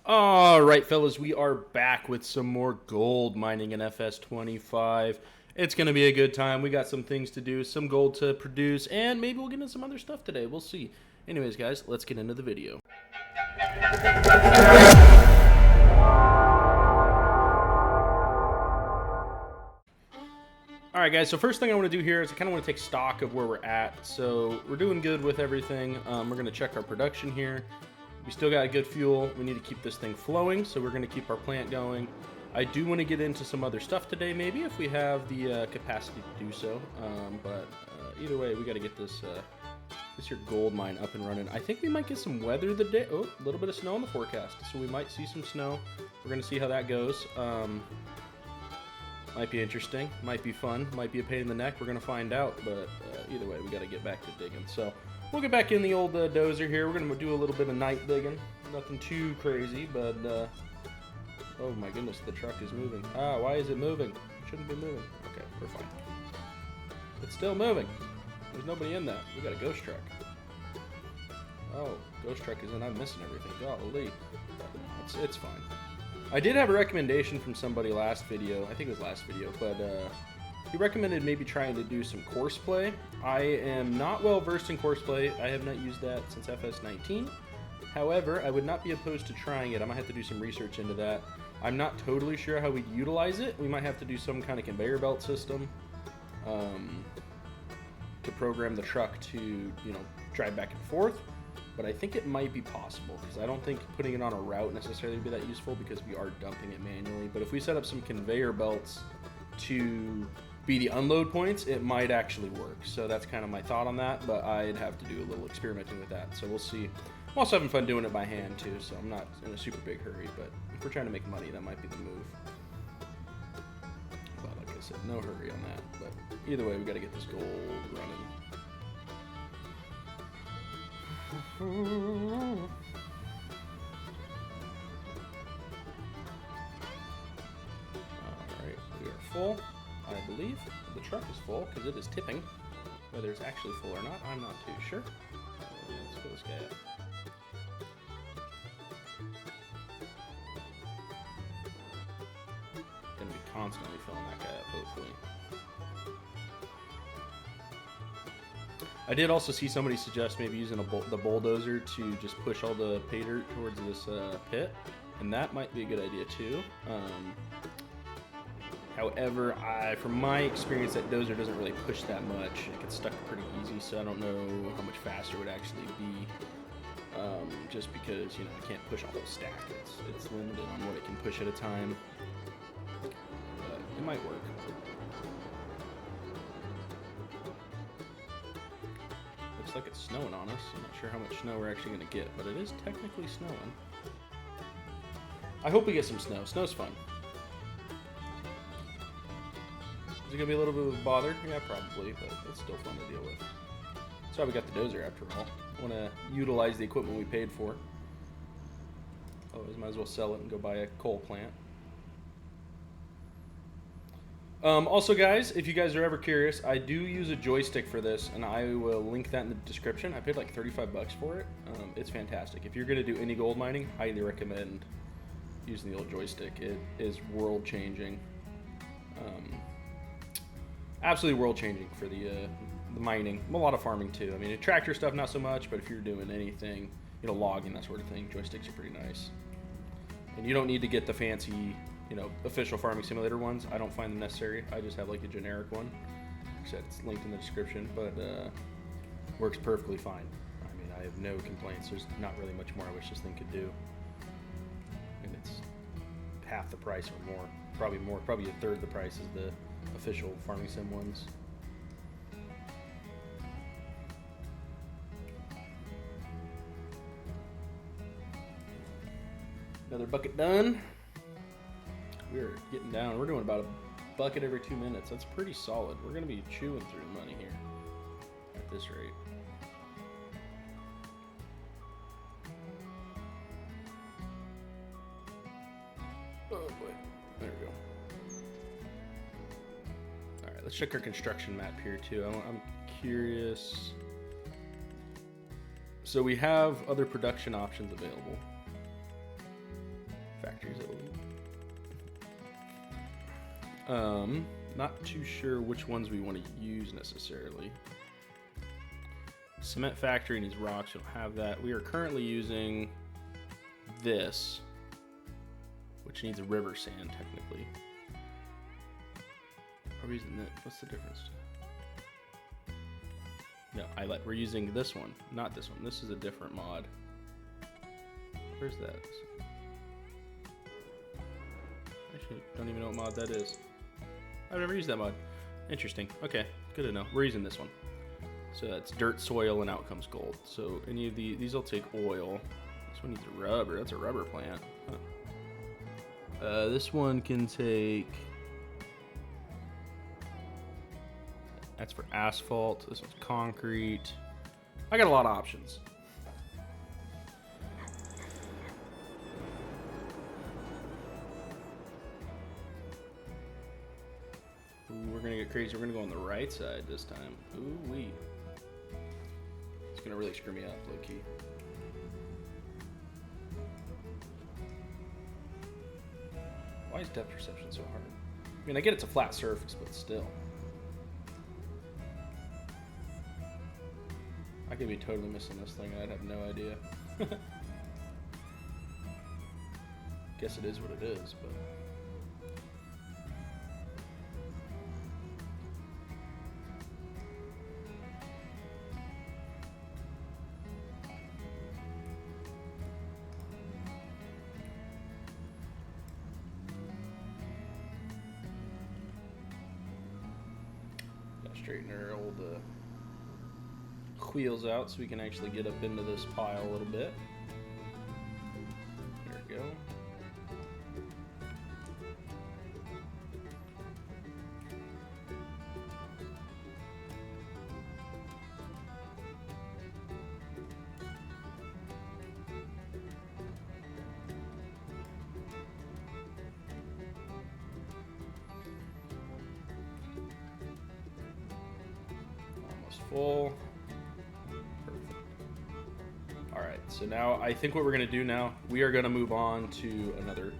All right, fellas, we are back with some more gold mining in FS25. It's going to be a good time. We got some things to do, some gold to produce, and maybe we'll get into some other stuff today. We'll see. Anyways, guys, let's get into the video. All right, guys, so first thing I want to do here is I kind of want to take stock of where we're at. So we're doing good with everything. We're going to check our production here. We still got good fuel. We need to keep this thing flowing, so we're going to keep our plant going. I do want to get into some other stuff today, maybe, if we have the capacity to do so. But either way, we got to get this here gold mine up and running. I think we might get some weather the day. Oh, a little bit of snow in the forecast, so we might see some snow. We're going to see how that goes. Might be interesting, might be fun, might be a pain in the neck. We're going to find out, but either way, we got to get back to digging. So we'll get back in the old dozer here. We're going to do a little bit of night digging. Nothing too crazy, but oh my goodness, the truck is moving. Ah, why is it moving? It shouldn't be moving. Okay, we're fine. It's still moving. There's nobody in that. We got a ghost truck. Oh, ghost truck is in. I'm missing everything. Golly. It's fine. I did have a recommendation from somebody last video. I think it was last video, but he recommended maybe trying to do some course play. I am not well versed in course play. I have not used that since FS19. However, I would not be opposed to trying it. I might have to do some research into that. I'm not totally sure how we'd utilize it. We might have to do some kind of conveyor belt system to program the truck to, drive back and forth. But I think it might be possible, because I don't think putting it on a route necessarily would be that useful, because we are dumping it manually. But if we set up some conveyor belts to be the unload points, it might actually work. So that's kind of my thought on that, but I'd have to do a little experimenting with that. So we'll see. I'm also having fun doing it by hand too, so I'm not in a super big hurry, but if we're trying to make money, that might be the move. But like I said, no hurry on that. But either way, we got to get this gold running. Alright, we are full, I believe. The truck is full because it is tipping. Whether it's actually full or not, I'm not too sure. Let's fill this guy up. Gonna be constantly filling that guy up, hopefully. I did also see somebody suggest maybe using the bulldozer to just push all the pay dirt towards this pit, and that might be a good idea too. However, from my experience, that dozer doesn't really push that much. It gets stuck pretty easy, so I don't know how much faster it would actually be. Just because I can't push a whole stack. It's limited on what it can push at a time, but it might work. Looks like it's snowing on us. I'm not sure how much snow we're actually going to get, but it is technically snowing. I hope we get some snow. Snow's fun. Is it going to be a little bit of a bother? Yeah, probably, but it's still fun to deal with. That's why we got the dozer after all. I want to utilize the equipment we paid for. Otherwise, might as well sell it and go buy a coal plant. Also, guys, if you guys are ever curious, I do use a joystick for this, and I will link that in the description. I paid like 35 bucks for it. It's fantastic. If you're going to do any gold mining, highly recommend using the old joystick. It is world-changing. Absolutely world-changing for the mining. A lot of farming, too. I mean, tractor stuff, not so much, but if you're doing anything, logging, that sort of thing, joysticks are pretty nice. And you don't need to get the fancy official farming simulator ones. I don't find them necessary. I just have like a generic one. Like I said, it's linked in the description, but works perfectly fine. I mean, I have no complaints. There's not really much more I wish this thing could do. And it's half the price or more. Probably a third the price as the official farming sim ones. Another bucket done. We're getting down. We're doing about a bucket every 2 minutes. That's pretty solid. We're going to be chewing through money here at this rate. Oh boy. There we go. Alright, let's check our construction map here too. I'm curious. So we have other production options available. factories, I believe. Not too sure which ones we want to use necessarily. Cement factory needs rocks. We don't have that. We are currently using this, which needs a river sand technically. Are we using that? What's the difference? No, we're using this one, not this one. This is a different mod. Where's that? Actually, don't even know what mod that is. I've never used that mod. Interesting. Okay, good to know. We're using this one. So that's dirt, soil, and out comes gold. So any of these will take oil. This one needs a rubber. That's a rubber plant. Huh. This one can take... That's for asphalt. This one's concrete. I got a lot of options. Ooh, we're gonna get crazy. We're gonna go on the right side this time. Ooh wee. It's gonna really screw me up, low key. Why is depth perception so hard? I mean, I get it's a flat surface, but still. I could be totally missing this thing and I'd have no idea. Guess it is what it is, but... Gotta straighten our old wheels out so we can actually get up into this pile a little bit. There we go. Almost full. So now I think what we're gonna do now, we are gonna move on to another.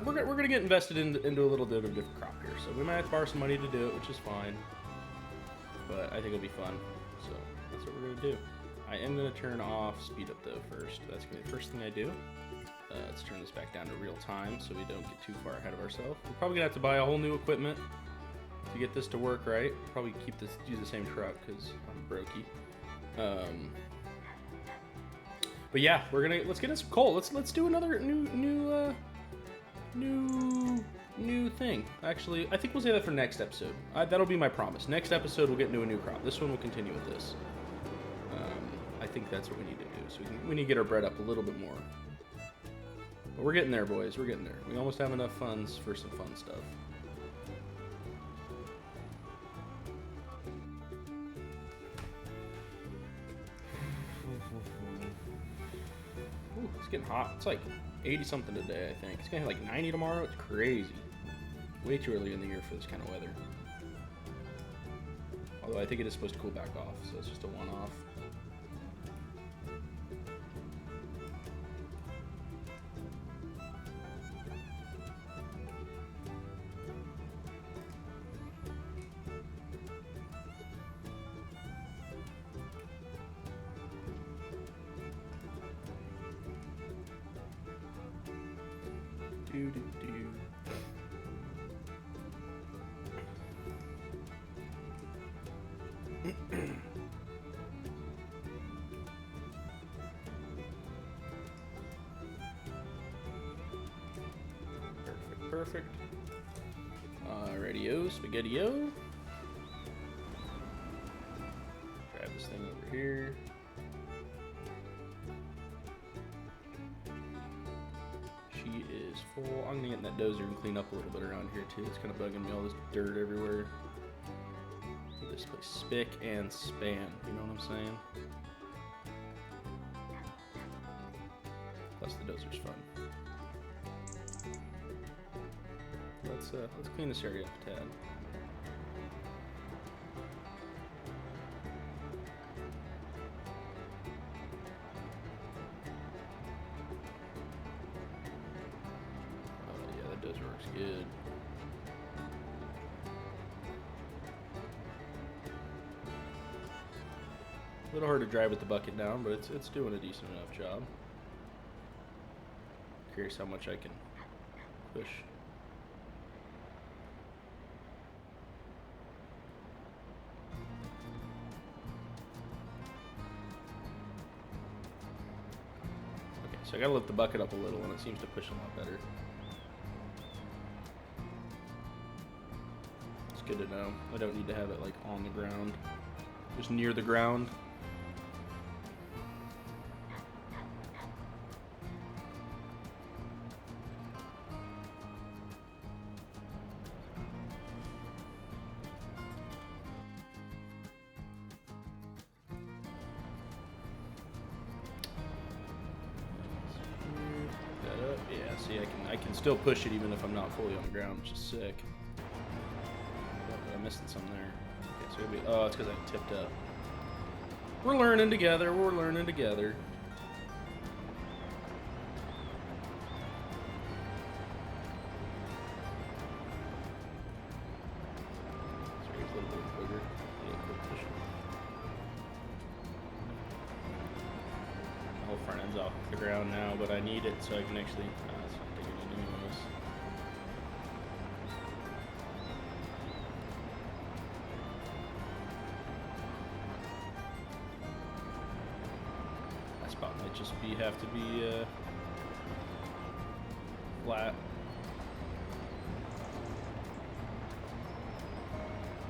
We're gonna get invested into a little bit of a different crop here. So we might have to borrow some money to do it, which is fine. But I think it'll be fun. So that's what we're gonna do. I am gonna turn off speed up though first. That's gonna be the first thing I do. Let's turn this back down to real time so we don't get too far ahead of ourselves. We're probably gonna have to buy a whole new equipment to get this to work right. Probably use the same truck because I'm brokey. But yeah, let's get in some coal. Let's do another new thing. Actually, I think we'll say that for next episode. That'll be my promise. Next episode we'll get into a new crop. This one will continue with this. I think that's what we need to do. So we need to get our bread up a little bit more. But we're getting there, boys. We're getting there. We almost have enough funds for some fun stuff. Ooh, it's getting hot. It's like 80 something today, I think. It's gonna hit like 90 tomorrow. It's crazy. Way too early in the year for this kind of weather. Although I think it is supposed to cool back off, so it's just a one-off. Perfect. Radio, spaghetti-o. Grab this thing over here. She is full. I'm gonna get in that dozer and clean up a little bit around here too. It's kind of bugging me, all this dirt everywhere. Get this place spick and span, you know what I'm saying? Plus the dozer's fun. Let's clean this area up a tad. Looks good. A little hard to drive with the bucket down, but it's doing a decent enough job. Curious how much I can push. Okay, so I gotta lift the bucket up a little, and it seems to push a lot better. It's good to know. I don't need to have it like on the ground, just near the ground. I can still push it even if I'm not fully on the ground, which is sick. I'm missing some there. Okay, so it'll be, oh, it's because I tipped up. We're learning together. We're learning together. Sorry, it's a little bit bigger. Yeah, quick push. The whole front end's off the ground now, but I need it so I can actually. Spot might just have to be flat.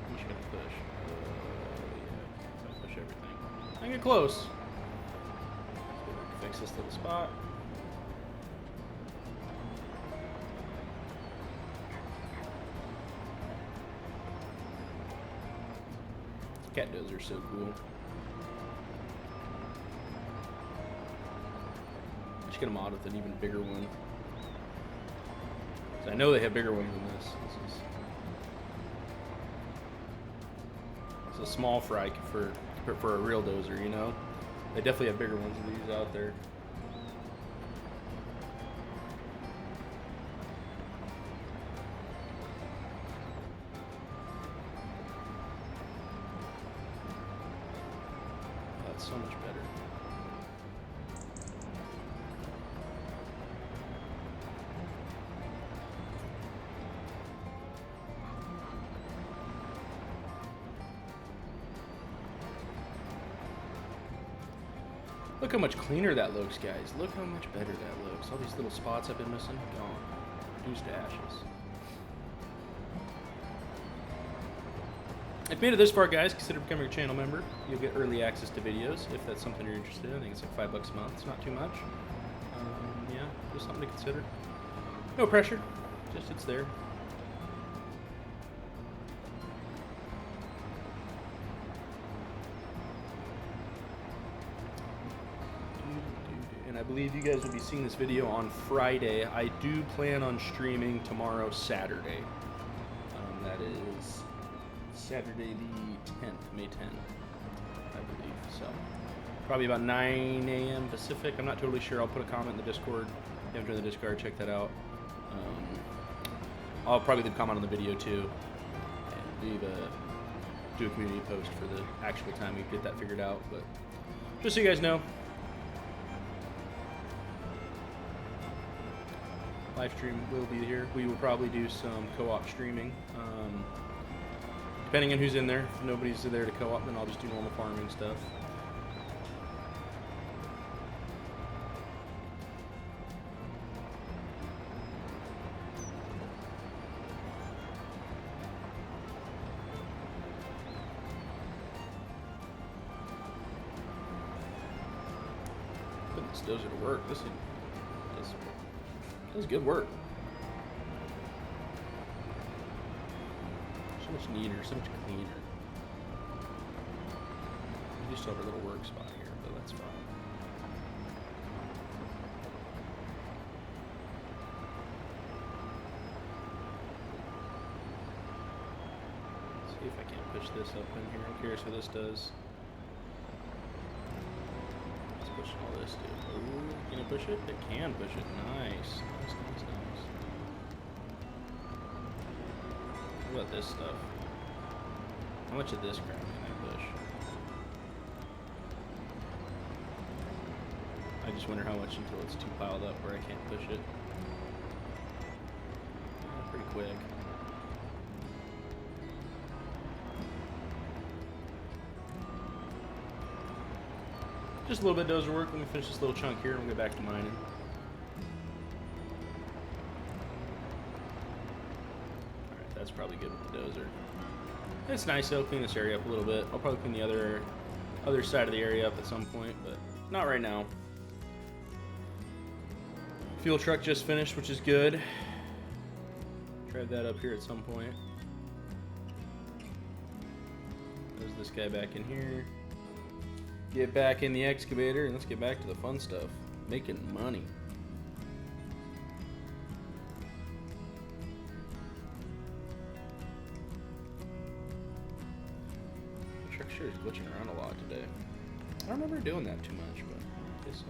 I'm just gonna push. Yeah, push everything. I get close. Fix this little spot. Cat dozer are so cool. Get a mod with an even bigger one. So I know they have bigger ones than this. It's a small fry for a real dozer, you know. They definitely have bigger ones than these out there. That's so much better. Look how much cleaner that looks, guys. Look how much better that looks. All these little spots I've been missing, gone. Reduced to ashes. If you made it this far, guys, consider becoming a channel member. You'll get early access to videos if that's something you're interested in. I think it's like $5 a month. It's not too much. Yeah, just something to consider. No pressure. Just it's there. And I believe you guys will be seeing this video on Friday. I do plan on streaming tomorrow, Saturday. That is Saturday the 10th, May 10th, I believe. So probably about 9 a.m. Pacific. I'm not totally sure. I'll put a comment in the Discord. If you haven't joined the Discord, check that out. I'll probably leave a comment on the video too, and do a community post for the actual time we get that figured out. But just so you guys know. Live stream will be here. We will probably do some co-op streaming. Depending on who's in there. If nobody's there to co-op, then I'll just do normal farming stuff. Put this dozer to work. This is good work. So much neater, so much cleaner. We just have a little work spot here, but that's fine. Let's see if I can't push this up in here. I'm curious what this does. Let's push all this, dude. Ooh, can it push it? It can push it. Nice. Nice, nice, nice. about this stuff? How much of this crap can I push? I just wonder how much until it's too piled up where I can't push it. Pretty quick. Just a little bit of dozer work. Let me finish this little chunk here and we'll get back to mining. Alright, that's probably good with the dozer. It's nice though, clean this area up a little bit. I'll probably clean the other side of the area up at some point, but not right now. Fuel truck just finished, which is good. Drive that up here at some point. There's this guy back in here. Get back in the excavator and let's get back to the fun stuff. Making money. The truck sure is glitching around a lot today. I don't remember doing that too much, but I guess so.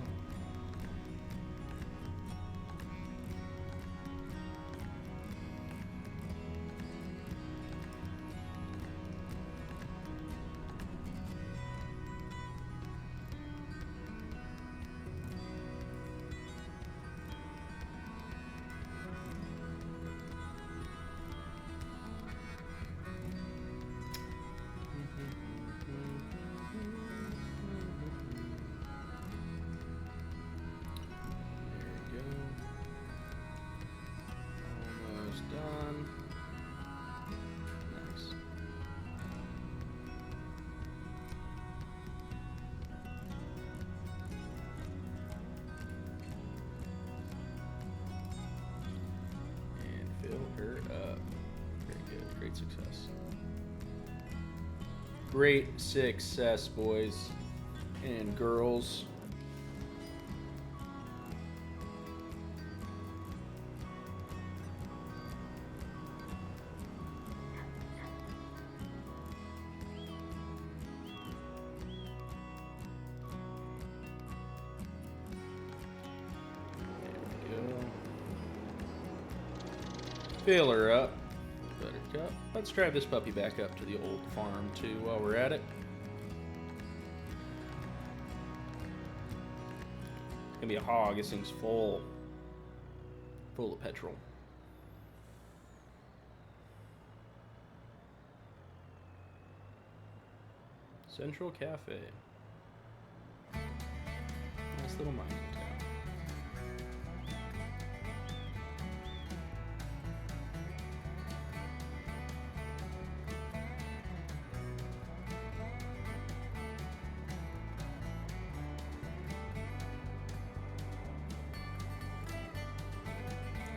Her up. Very good. Great success. Great success, boys and girls. Fill her up. Buttercup. Let's drive this puppy back up to the old farm too while we're at it. It's gonna be a hog. This thing's full of petrol. Central Cafe. Nice little mining town.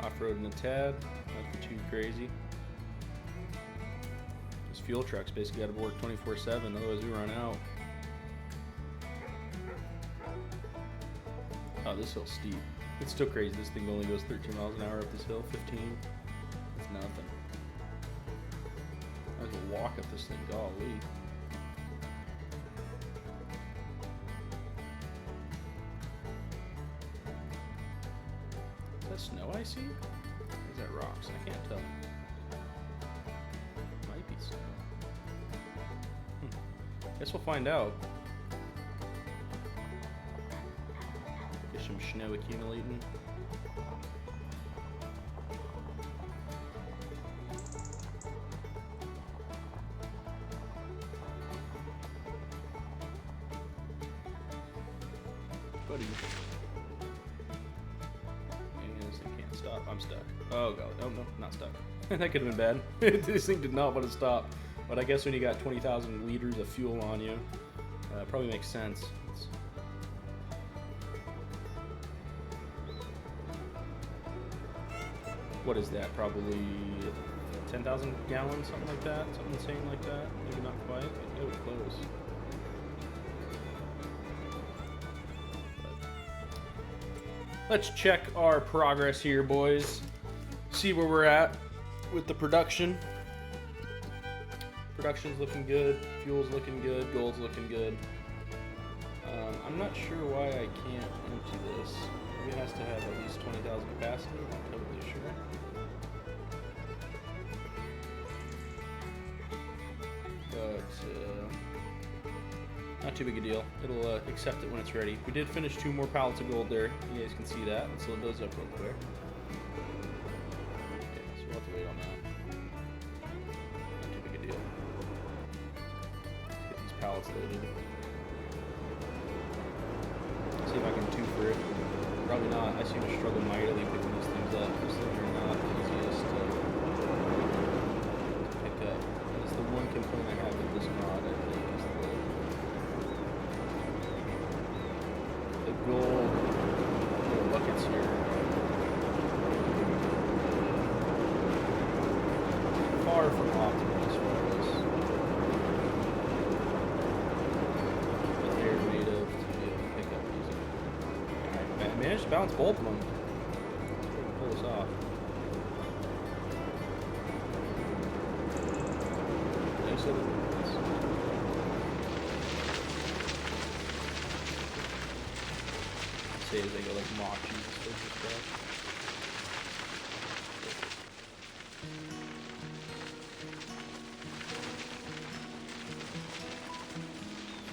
Off-roading a tad, nothing too crazy. This fuel truck's basically got to work 24/7, otherwise we run out. Oh, this hill's steep. It's still crazy. This thing only goes 13 miles an hour up this hill. 15. It's nothing. I might as well walk up this thing. Golly. Is that snow I see? Or is that rocks? I can't tell. Might be snow. Guess we'll find out. Get some snow accumulating. Buddy. I'm stuck. Oh god. Oh no, not stuck. That could have been bad. This thing did not want to stop. But I guess when you got 20,000 liters of fuel on you, it probably makes sense. What is that? Probably 10,000 gallons, something like that. Something insane like that. Maybe not quite, but it was close. Let's check our progress here, boys. See where we're at with the production. Production's looking good. Fuel's looking good. Gold's looking good. I'm not sure why I can't empty this. Maybe it has to have at least 20,000 capacity. I'm not totally sure. not too big a deal. It'll accept it when it's ready. We did finish 2 more pallets of gold there. You guys can see that. Let's load those up real quick. Okay, so we'll have to wait on that. Not too big a deal. Let's get these pallets loaded. See if I can two-for it. Probably not. I seem to struggle mightily picking these things up. These things are not the easiest to pick up. That's the one complaint I have with this mod, I think, is the gold little buckets here. Far from optimal as far as what they're made of to be able to pick up easy. Alright, I managed to bounce both of them. Pull this off. Nice little ones. Say as they go like mock Jesus for this stuff.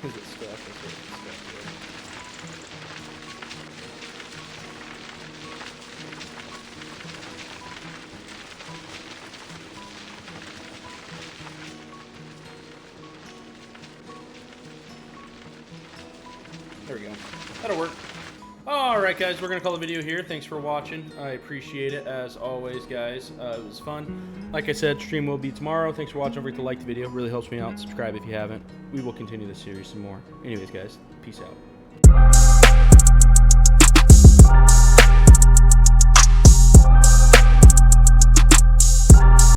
Is it stuck? That's what it's stuck here. There we go. That'll work. Alright guys, we're going to call the video here. Thanks for watching. I appreciate it as always, guys. It was fun. Like I said, stream will be tomorrow. Thanks for watching. Don't forget to like the video. It really helps me out. Subscribe if you haven't. We will continue this series some more. Anyways, guys, peace out.